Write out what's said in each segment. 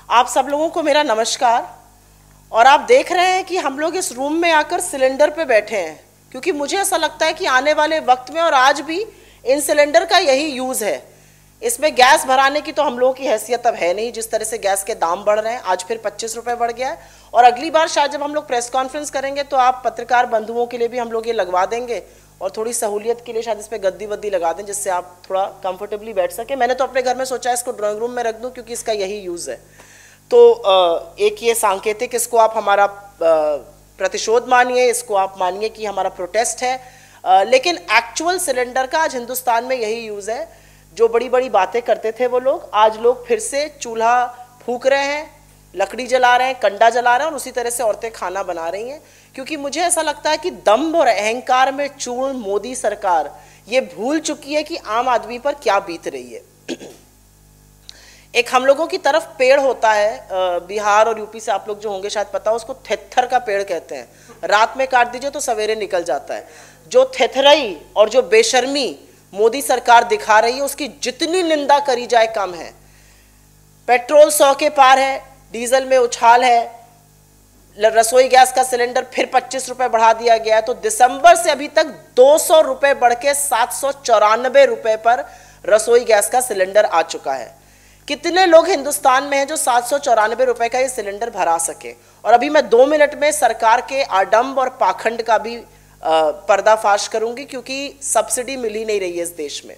आप सब लोगों को मेरा नमस्कार। और आप देख रहे हैं कि हम लोग इस रूम में आकर सिलेंडर पे बैठे हैं, क्योंकि मुझे ऐसा लगता है कि आने वाले वक्त में और आज भी इन सिलेंडर का यही यूज़ है। इसमें गैस भराने की तो हम लोगों की हैसियत अब है नहीं, जिस तरह से गैस के दाम बढ़ रहे हैं। आज फिर 25 रुपये बढ़ गया है, और अगली बार शायद जब हम लोग प्रेस कॉन्फ्रेंस करेंगे तो आप पत्रकार बंधुओं के लिए भी हम लोग ये लगवा देंगे, और थोड़ी सहूलियत के लिए शायद इस पर गद्दी वद्दी लगा दें, जिससे आप थोड़ा कंफर्टेबली बैठ सके। मैंने तो अपने घर में सोचा है इसको ड्राइंग रूम में रख दूं, क्योंकि इसका यही यूज़ है। तो एक ये सांकेतिक, इसको आप हमारा प्रतिशोध मानिए, इसको आप मानिए कि हमारा प्रोटेस्ट है, लेकिन एक्चुअल सिलेंडर का आज हिंदुस्तान में यही यूज़ है। जो बड़ी बड़ी बातें करते थे वो लोग, आज लोग फिर से चूल्हा फूंक रहे हैं, लकड़ी जला रहे हैं, कंडा जला रहे हैं, और उसी तरह से औरतें खाना बना रही हैं। क्योंकि मुझे ऐसा लगता है कि दम्भ और अहंकार में चूर्ण मोदी सरकार ये भूल चुकी है कि आम आदमी पर क्या बीत रही है। एक हम लोगों की तरफ पेड़ होता है, बिहार और यूपी से आप लोग जो होंगे शायद पता हो, उसको थेथर का पेड़ कहते हैं। रात में काट दीजिए तो सवेरे निकल जाता है। जो थेथरई और जो बेशर्मी मोदी सरकार दिखा रही है, उसकी जितनी निंदा करी जाए कम है। पेट्रोल 100 के पार है, डीजल में उछाल है, रसोई गैस का सिलेंडर फिर 25 रुपए बढ़ा दिया गया है। तो दिसंबर से अभी तक 200 रुपए बढ़ के 794 रुपए पर रसोई गैस का सिलेंडर आ चुका है। कितने लोग हिंदुस्तान में हैं जो 794 रुपए का ये सिलेंडर भरा सके? और अभी मैं 2 मिनट में सरकार के आडंब और पाखंड का भी पर्दाफाश करूंगी, क्योंकि सब्सिडी मिल ही नहीं रही है इस देश में।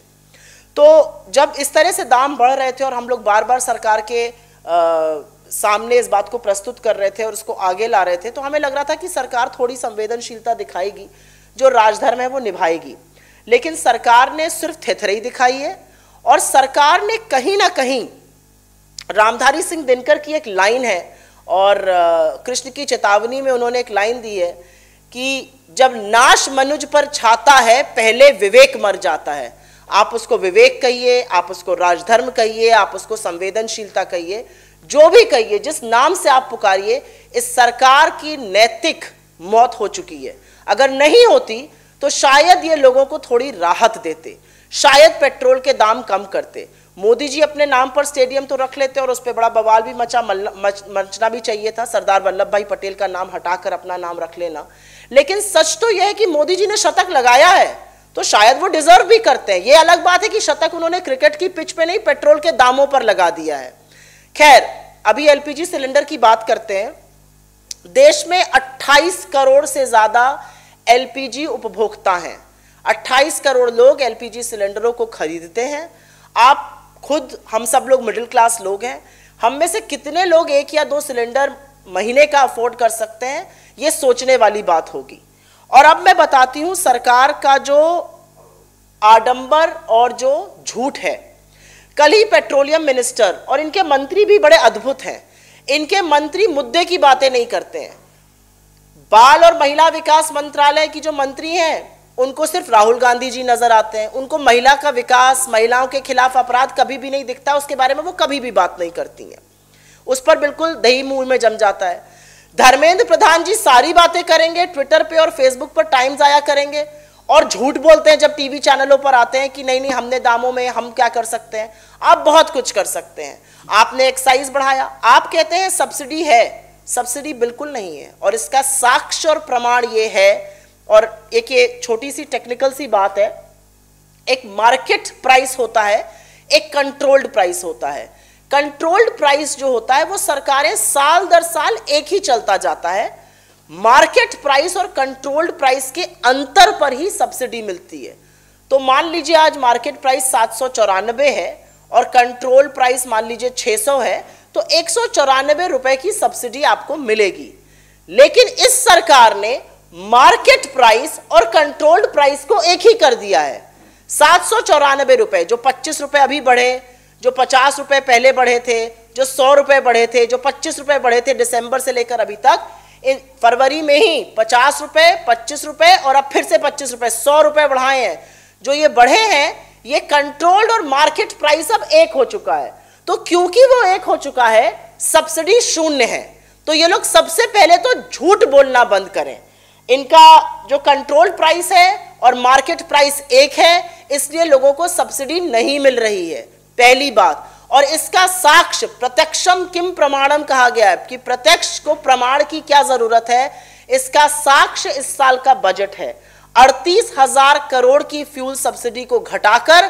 तो जब इस तरह से दाम बढ़ रहे थे और हम लोग बार बार सरकार के सामने इस बात को प्रस्तुत कर रहे थे और उसको आगे ला रहे थे, तो हमें लग रहा था कि सरकार थोड़ी संवेदनशीलता दिखाएगी, जो राजधर्म है वो निभाएगी। लेकिन सरकार ने सिर्फ थेथरई दिखाई है, और सरकार ने कहीं ना कहीं, रामधारी सिंह दिनकर की एक लाइन है और कृष्ण की चेतावनी में उन्होंने एक लाइन दी है कि जब नाश मनुज पर छाता है, पहले विवेक मर जाता है। आप उसको विवेक कहिए, आप उसको राजधर्म कहिए, आप उसको संवेदनशीलता कहिए, जो भी कहिए, जिस नाम से आप पुकारिए, इस सरकार की नैतिक मौत हो चुकी है। अगर नहीं होती तो शायद ये लोगों को थोड़ी राहत देते, शायद पेट्रोल के दाम कम करते। मोदी जी अपने नाम पर स्टेडियम तो रख लेते और उस पर बड़ा बवाल भी मचना भी चाहिए था, सरदार वल्लभ भाई पटेल का नाम हटाकर अपना नाम रख लेना। लेकिन सच तो यह है कि मोदी जी ने शतक लगाया है, तो शायद वो डिजर्व भी करते हैं। ये अलग बात है कि शतक उन्होंने क्रिकेट की पिच पे नहीं, पेट्रोल के दामों पर लगा दिया है। खैर, अभी एलपीजी सिलेंडर की बात करते हैं। देश में 28 करोड़ से ज्यादा एलपीजी उपभोक्ता हैं। 28 करोड़ लोग एलपीजी सिलेंडरों को खरीदते हैं। आप खुद, हम सब लोग मिडिल क्लास लोग हैं। हम में से कितने लोग 1 या 2 सिलेंडर महीने का अफोर्ड कर सकते हैं, ये सोचने वाली बात होगी। और अब मैं बताती हूं सरकार का जो आडंबर और जो झूठ है। कल ही पेट्रोलियम मिनिस्टर, और इनके मंत्री भी बड़े अद्भुत हैं, इनके मंत्री मुद्दे की बातें नहीं करते हैं। बाल और महिला विकास मंत्रालय की जो मंत्री हैं, उनको सिर्फ राहुल गांधी जी नजर आते हैं। उनको महिला का विकास, महिलाओं के खिलाफ अपराध कभी भी नहीं दिखता, उसके बारे में वो कभी भी बात नहीं करती हैं। उस पर बिल्कुल दही मुंह में जम जाता है। धर्मेंद्र प्रधान जी सारी बातें करेंगे, ट्विटर पे और फेसबुक पर टाइम जाया करेंगे, और झूठ बोलते हैं जब टीवी चैनलों पर आते हैं कि नहीं हमने दामों में हम क्या कर सकते हैं। आप बहुत कुछ कर सकते हैं। आपने एक्साइज बढ़ाया, आप कहते हैं सब्सिडी है, सब्सिडी बिल्कुल नहीं है। और इसका साक्ष्य और प्रमाण ये है, और एक ये छोटी सी टेक्निकल सी बात है, एक मार्केट प्राइस होता है, एक कंट्रोल्ड प्राइस होता है। कंट्रोल्ड प्राइस जो होता है वो सरकारें साल दर साल एक ही चलता जाता है। मार्केट प्राइस और कंट्रोल्ड प्राइस के अंतर पर ही सब्सिडी मिलती है। तो मान लीजिए आज मार्केट प्राइस 794 है और कंट्रोल प्राइस मान लीजिए 600 है, तो 194 रुपए की सब्सिडी आपको मिलेगी। लेकिन इस सरकार ने मार्केट प्राइस और कंट्रोल्ड प्राइस को एक ही कर दिया है। 794 रुपए, जो 25 रुपए अभी बढ़े, जो 50 रुपए पहले बढ़े थे, जो 100 रुपए बढ़े थे, जो 25 रुपए बढ़े थे दिसंबर से लेकर अभी तक, इन फरवरी में ही 50 रुपए, 25 रुपए और अब फिर से 25 रुपए, 100 रुपए बढ़ाए हैं। जो ये बढ़े हैं, ये कंट्रोल्ड और मार्केट प्राइस अब एक हो चुका है। तो क्योंकि वो एक हो चुका है, सब्सिडी 0 है। तो ये लोग सबसे पहले तो झूठ बोलना बंद करें। इनका जो कंट्रोल प्राइस है और मार्केट प्राइस एक है, इसलिए लोगों को सब्सिडी नहीं मिल रही है, पहली बात। और इसका साक्ष्य प्रत्यक्षम किम प्रमाणम कहा गया है कि प्रत्यक्ष को प्रमाण की क्या जरूरत है। इसका साक्ष्य इस साल का बजट है। 38,000 करोड़ की फ्यूल सब्सिडी को घटाकर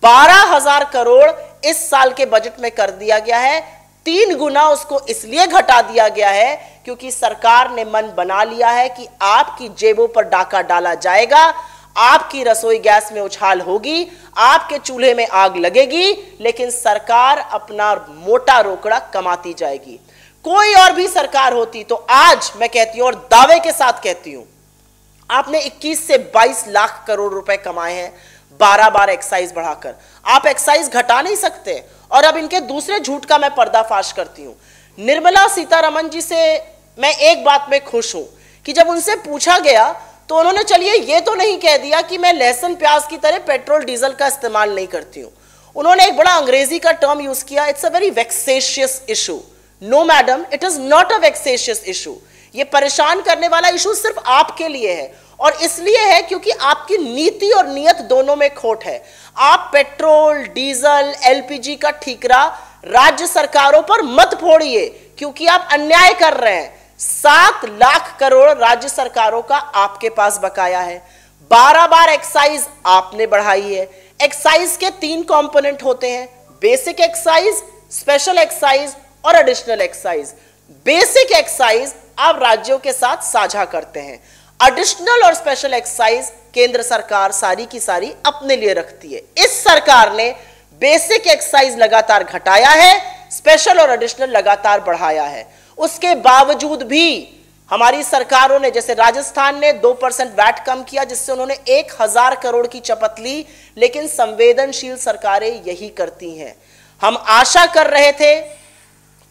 12,000 करोड़ इस साल के बजट में कर दिया गया है। 3 गुना उसको इसलिए घटा दिया गया है क्योंकि सरकार ने मन बना लिया है कि आपकी जेबों पर डाका डाला जाएगा, आपकी रसोई गैस में उछाल होगी, आपके चूल्हे में आग लगेगी, लेकिन सरकार अपना मोटा रोकड़ा कमाती जाएगी। कोई और भी सरकार होती तो आज मैं कहती हूं और दावे के साथ कहती हूं, आपने 21 से 22 लाख करोड़ रुपए कमाए हैं 12 बार एक्साइज बढ़ाकर। आप एक्साइज घटा नहीं सकते। और अब इनके दूसरे झूठ का मैं पर्दाफाश करती हूं। निर्मला सीतारमण जी से मैं एक बात में खुश हूं कि जब उनसे पूछा गया तो उन्होंने चलिए ये तो नहीं कह दिया कि मैं लहसुन प्याज की तरह पेट्रोल डीजल का इस्तेमाल नहीं करती हूं। उन्होंने एक बड़ा अंग्रेजी का टर्म यूज किया, it's a very vexatious issue. No madam, it is not a vexatious issue. ये परेशान करने वाला इशू सिर्फ आपके लिए है और इसलिए है क्योंकि आपकी नीति और नियत दोनों में खोट है। आप पेट्रोल, डीजल, एलपीजी का ठीकरा राज्य सरकारों पर मत फोड़िए क्योंकि आप अन्याय कर रहे हैं। 7 लाख करोड़ राज्य सरकारों का आपके पास बकाया है। 12 बार एक्साइज आपने बढ़ाई है। एक्साइज के 3 कंपोनेंट होते हैं, बेसिक एक्साइज, स्पेशल एक्साइज और एडिशनल एक्साइज। बेसिक एक्साइज आप राज्यों के साथ साझा करते हैं, एडिशनल और स्पेशल एक्साइज केंद्र सरकार सारी की सारी अपने लिए रखती है। इस सरकार ने बेसिक एक्साइज लगातार घटाया है, स्पेशल और एडिशनल लगातार बढ़ाया है। उसके बावजूद भी हमारी सरकारों ने, जैसे राजस्थान ने 2% वैट कम किया जिससे उन्होंने 1000 करोड़ की चपत ली, लेकिन संवेदनशील सरकारें यही करती हैं। हम आशा कर रहे थे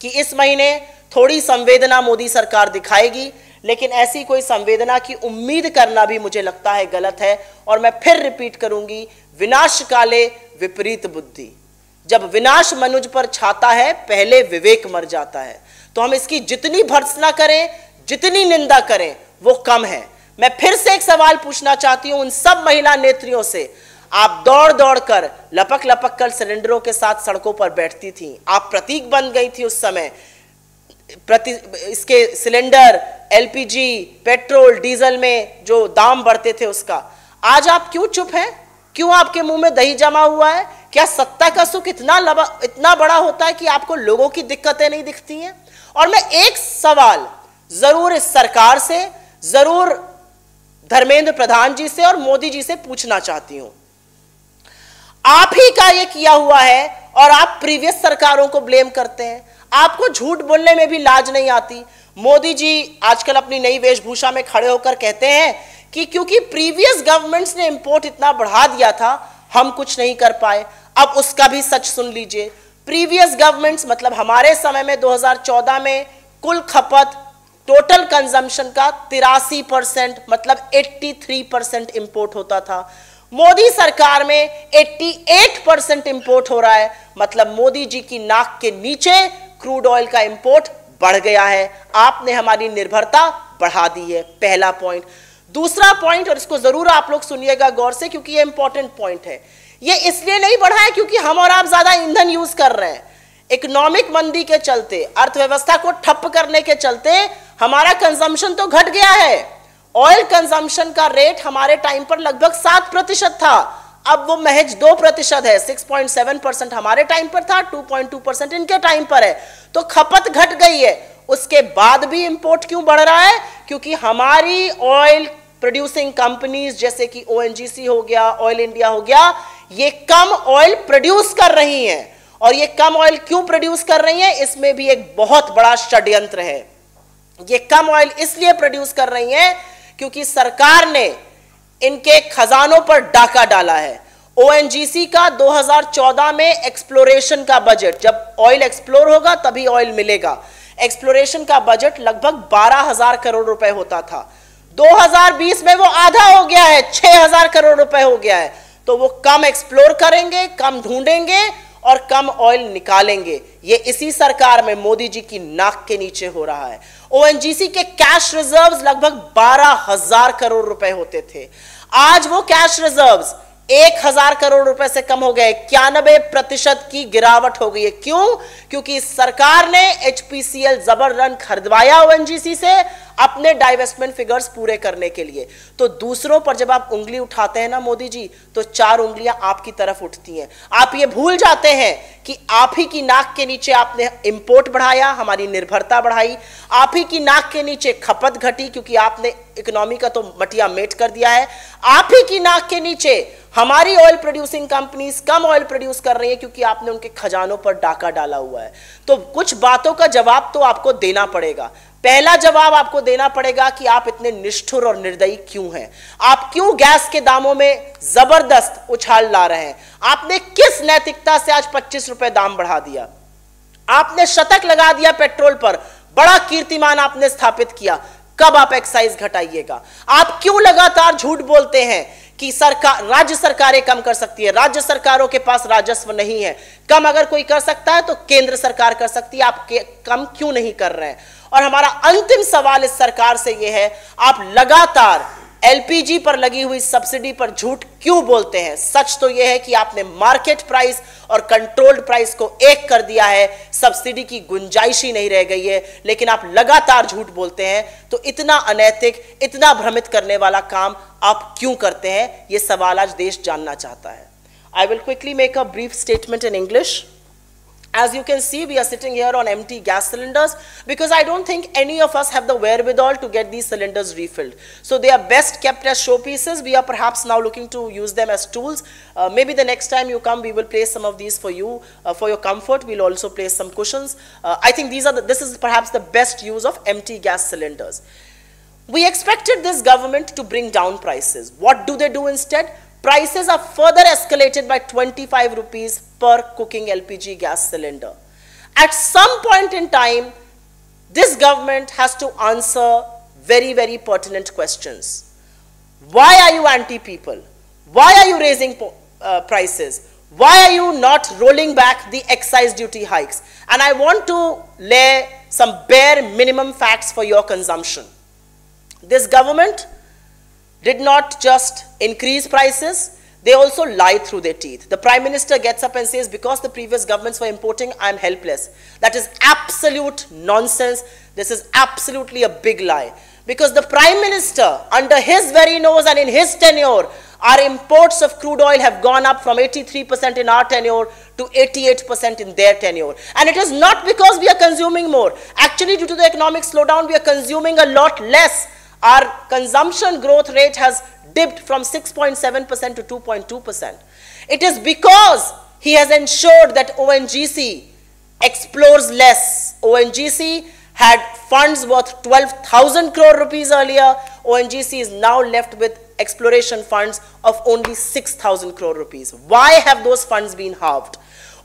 कि इस महीने थोड़ी संवेदना मोदी सरकार दिखाएगी, लेकिन ऐसी कोई संवेदना की उम्मीद करना भी मुझे लगता है गलत है। और मैं फिर रिपीट करूंगी, विनाश काले विपरीत बुद्धि। जब विनाश मनुज पर छाता है पहले विवेक मर जाता है। तो हम इसकी जितनी भर्त्सना करें, जितनी निंदा करें वो कम है। मैं फिर से एक सवाल पूछना चाहती हूं उन सब महिला नेत्रियों से, आप दौड़ दौड़ कर, लपक लपक कर सिलेंडरों के साथ सड़कों पर बैठती थी, आप प्रतीक बन गई थी उस समय। इसके सिलेंडर, एलपीजी, पेट्रोल, डीजल में जो दाम बढ़ते थे उसका, आज आप क्यों चुप हैं? क्यों आपके मुंह में दही जमा हुआ है? क्या सत्ता का सुख इतना बड़ा होता है कि आपको लोगों की दिक्कतें नहीं दिखती हैं? और मैं एक सवाल जरूर इस सरकार से, जरूर धर्मेंद्र प्रधान जी से और मोदी जी से पूछना चाहती हूं। आप ही का ये किया हुआ है और आप प्रीवियस सरकारों को ब्लेम करते हैं। आपको झूठ बोलने में भी लाज नहीं आती। मोदी जी आजकल अपनी नई वेशभूषा में खड़े होकर कहते हैं कि क्योंकि प्रीवियस गवर्नमेंट्स ने इंपोर्ट इतना बढ़ा दिया था हम कुछ नहीं कर पाए। अब उसका भी सच सुन लीजिए। प्रीवियस गवर्नमेंट्स मतलब हमारे समय में 2014 में कुल खपत टोटल कंजम्पशन का 83% मतलब 83% इंपोर्ट होता था। मोदी सरकार में 88% इंपोर्ट हो रहा है, मतलब मोदी जी की नाक के नीचे क्रूड ऑयल का इंपोर्ट बढ़ गया है। आपने हमारी निर्भरता बढ़ा दी है, पहला पॉइंट। दूसरा पॉइंट, और इसको जरूर आप लोग सुनिएगा गौर से क्योंकि ये इंपॉर्टेंट पॉइंट है, ये इसलिए नहीं बढ़ा है क्योंकि हम और आप ज्यादा ईंधन यूज कर रहे हैं। इकोनॉमिक मंदी के चलते, अर्थव्यवस्था को ठप करने के चलते हमारा कंजम्पशन तो घट गया है। ऑयल कंजम्पशन का रेट हमारे टाइम पर लगभग 7% था, अब वो महज 2% है। 6.7% हमारे टाइम पर था, 2.2% इनके टाइम पर है। तो खपत घट गई है। उसके बाद भी इंपोर्ट क्यों बढ़ रहा है? क्योंकि हमारी ऑयल प्रोड्यूसिंग कंपनीज जैसे कि ओएनजीसी हो गया, ऑयल इंडिया हो गया, ये कम ऑयल प्रोड्यूस कर रही हैं। और ये कम ऑयल क्यों प्रोड्यूस कर रही हैं? इसमें भी एक बहुत बड़ा षड्यंत्र है। ये कम ऑयल इसलिए प्रोड्यूस कर रही हैं क्योंकि सरकार ने इनके खजानों पर डाका डाला है। ओएनजीसी का 2014 में एक्सप्लोरेशन का बजट, जब ऑयल एक्सप्लोर होगा तभी ऑयल मिलेगा, एक्सप्लोरेशन का बजट लगभग 12,000 करोड़ रुपए होता था। 2020 में वो आधा हो गया है, 6,000 करोड़ रुपए हो गया है। तो वो कम एक्सप्लोर करेंगे, कम ढूंढेंगे और कम ऑयल निकालेंगे। ये इसी सरकार में मोदी जी की नाक के नीचे हो रहा है। ओएनजीसी के कैश रिजर्व्स लगभग 12,000 करोड़ रुपए होते थे, आज वो कैश रिजर्व्स 1000 करोड़ रुपए से कम हो गए, 91% की गिरावट हो गई है। क्यों? क्योंकि सरकार ने एचपीसीएल जबर रन खरीदवाया ओएनजीसी से अपने डाइवेस्टमेंट फिगर्स पूरे करने के लिए। तो दूसरों पर जब आप उंगली उठाते हैं ना मोदी जी, तो 4 उंगलियां आपकी तरफ उठती हैं। आप ये भूल जाते हैं कि आप ही की नाक के नीचे आपने इंपोर्ट बढ़ाया, हमारी निर्भरता बढ़ाई, आप ही की नाक के नीचे खपत घटी क्योंकि आपने इकोनॉमी का तो मटिया मेट कर दिया है, आप ही की नाक के नीचे हमारी oil producing companies come oil produce कर रही है क्योंकि आपने उनके खजानों पर डाका डाला हुआ है। तो कुछ बातों का जवाब तो आपको देना पड़ेगा। पहला जवाब आपको देना पड़ेगा कि आप इतने निष्ठुर और निर्दयी क्यों हैं। आप क्यों गैस के दामों में जबरदस्त उछाल ला रहे हैं? आपने किस नैतिकता से आज 25 रुपए दाम बढ़ा दिया? आपने शतक लगा दिया पेट्रोल पर, बड़ा कीर्तिमान आपने स्थापित किया। कब आप एक्साइज घटाइएगा? आप क्यों लगातार झूठ बोलते हैं कि सरकार, राज्य सरकारें कम कर सकती है? राज्य सरकारों के पास राजस्व नहीं है। कम अगर कोई कर सकता है तो केंद्र सरकार कर सकती है, आप कम क्यों नहीं कर रहे हैं? और हमारा अंतिम सवाल इस सरकार से यह है, आप लगातार एलपीजी पर लगी हुई सब्सिडी पर झूठ क्यों बोलते हैं? सच तो यह है कि आपने मार्केट प्राइस और कंट्रोल्ड प्राइस को एक कर दिया है, सब्सिडी की गुंजाइश ही नहीं रह गई है, लेकिन आप लगातार झूठ बोलते हैं। तो इतना अनैतिक, इतना भ्रमित करने वाला काम आप क्यों करते हैं? यह सवाल आज देश जानना चाहता है। I will quickly make a brief statement in English. As you can see, we are sitting here on empty gas cylinders because I don't think any of us have the wherewithal to get these cylinders refilled. So they are best kept as showpieces. We are perhaps now looking to use them as tools. Maybe the next time you come, we will place some of these for you, for your comfort. We'll also place some cushions. I think this is perhaps the best use of empty gas cylinders. We expected this government to bring down prices. What do they do instead? Prices are further escalated by 25 rupees per cooking LPG gas cylinder. At some point in time, this government has to answer very, very pertinent questions. Why are you anti-people? Why are you raising prices? Why are you not rolling back the excise duty hikes? And I want to lay some bare minimum facts for your consumption. This government did not just increase prices, they also lie through their teeth. The Prime Minister gets up and says, because the previous governments were importing, I am helpless. That is absolute nonsense. This is absolutely a big lie. Because the Prime Minister, under his very nose and in his tenure, our imports of crude oil have gone up from 83% in our tenure to 88% in their tenure. And it is not because we are consuming more. Actually, due to the economic slowdown, we are consuming a lot less. Our consumption growth rate has dipped from 6.7% to 2.2%. It is because he has ensured that ONGC explores less. ONGC had funds worth 12,000 crore rupees earlier. ONGC is now left with exploration funds of only 6,000 crore rupees. Why have those funds been halved?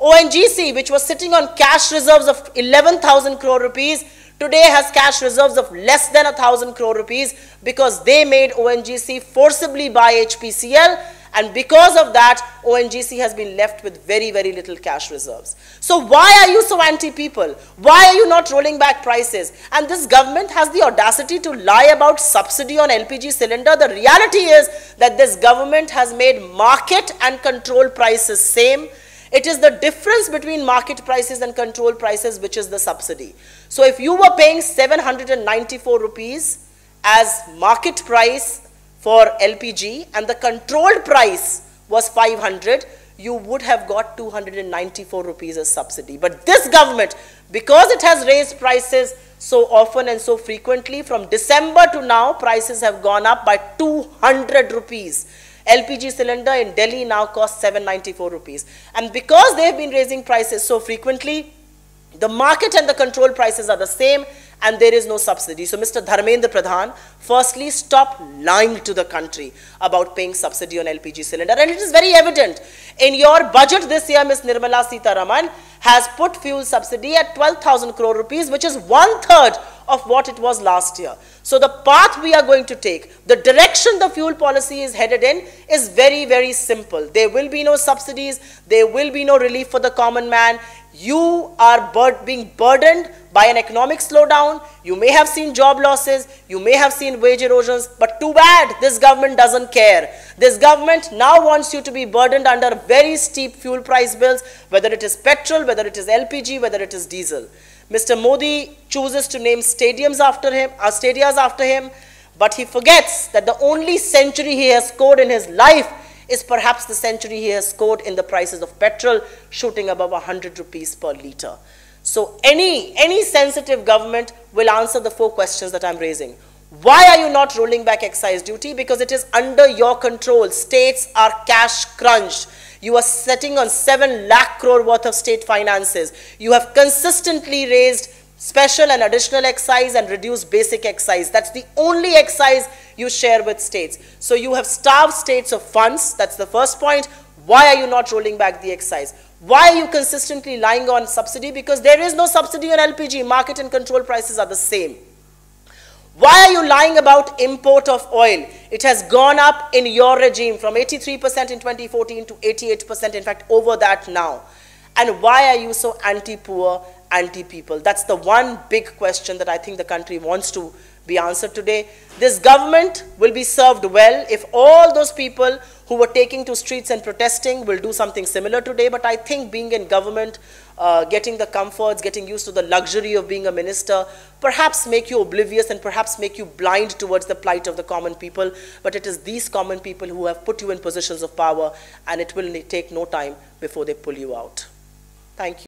ONGC, which was sitting on cash reserves of 11,000 crore rupees, today has cash reserves of less than 1,000 crore rupees because they made ONGC forcibly buy HPCL, and because of that, ONGC has been left with very, very little cash reserves. So why are you so anti-people? Why are you not rolling back prices? And this government has the audacity to lie about subsidy on LPG cylinder. The reality is that this government has made market and control prices same. It is the difference between market prices and control prices which is the subsidy. So if you were paying 794 rupees as market price for LPG and the controlled price was 500, you would have got 294 rupees as subsidy. But this government, because it has raised prices so often and so frequently, from December to now, prices have gone up by 200 rupees. LPG cylinder in Delhi now costs 794 rupees. And because they have been raising prices so frequently, the market and the control prices are the same and there is no subsidy. So Mr. Dharmendra Pradhan, firstly stop lying to the country about paying subsidy on LPG cylinder. And it is very evident. In your budget this year, Ms. Nirmala Sitharaman has put fuel subsidy at 12,000 crore rupees, which is 1/3 of what it was last year. So the path we are going to take, the direction the fuel policy is headed in is very, very simple. There will be no subsidies. There will be no relief for the common man. you are being burdened by an economic slowdown. You may have seen job losses, you may have seen wage erosions, but too bad, this government doesn't care. This government now wants you to be burdened under very steep fuel price bills, whether it is petrol, whether it is LPG, whether it is diesel. Mr. Modi chooses to name stadiums after him, stadias after him, but he forgets that the only century he has scored in his life is perhaps the century he has scored in the prices of petrol, shooting above 100 rupees per litre. So any sensitive government will answer the 4 questions that I'm raising. Why are you not rolling back excise duty? Because it is under your control. States are cash crunched. You are sitting on 7 lakh crore worth of state finances. You have consistently raised special and additional excise and reduced basic excise. That's the only excise you share with states. So you have starved states of funds. That's the first point. Why are you not rolling back the excise? Why are you consistently lying on subsidy? Because there is no subsidy on LPG. Market and control prices are the same. Why are you lying about import of oil? It has gone up in your regime from 83% in 2014 to 88%, in fact, over that now. And why are you so anti-poor, anti-people? That's the one big question that I think the country wants to be answered today. This government will be served well if all those people who were taking to streets and protesting will do something similar today. But I think being in government, getting the comforts, getting used to the luxury of being a minister, perhaps make you oblivious and perhaps make you blind towards the plight of the common people. But it is these common people who have put you in positions of power, and it will take no time before they pull you out. Thank you.